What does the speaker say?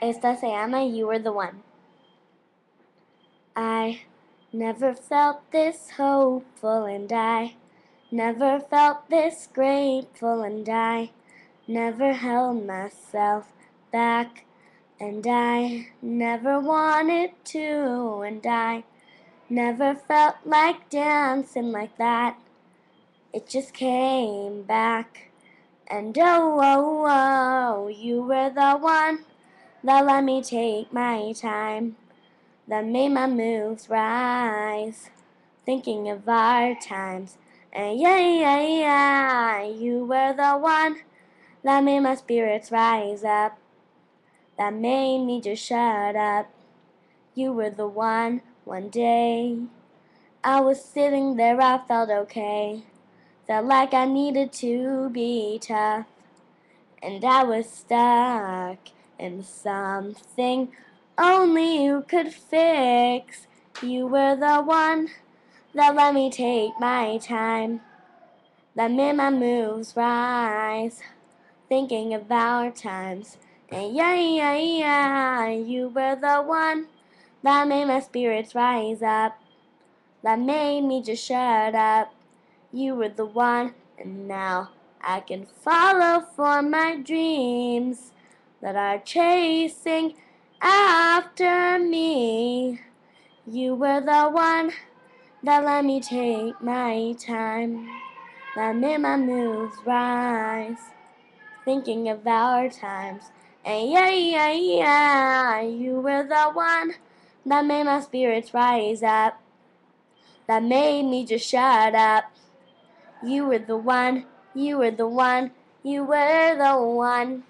Esta se llama You Were the One. I never felt this hopeful, and I never felt this grateful, and I never held myself back, and I never wanted to, and I never felt like dancing like that. It just came back. And oh, oh, oh, you were the one that let me take my time, that made my moves rise, thinking of our times. And yeah, yeah, yeah, you were the one that made my spirits rise up, that made me just shut up. You were the one day I was sitting there, I felt okay, felt like I needed to be tough. And I was stuck in something only you could fix. You were the one that let me take my time, that made my moves rise, thinking of our times. And yeah, yeah, yeah, you were the one that made my spirits rise up, that made me just shut up. You were the one, and now I can follow for my dreams that are chasing after me. You were the one that let me take my time, that made my moves rise, thinking of our times. And yeah, yeah, yeah, you were the one that made my spirits rise up, that made me just shut up. You were the one, you were the one, you were the one.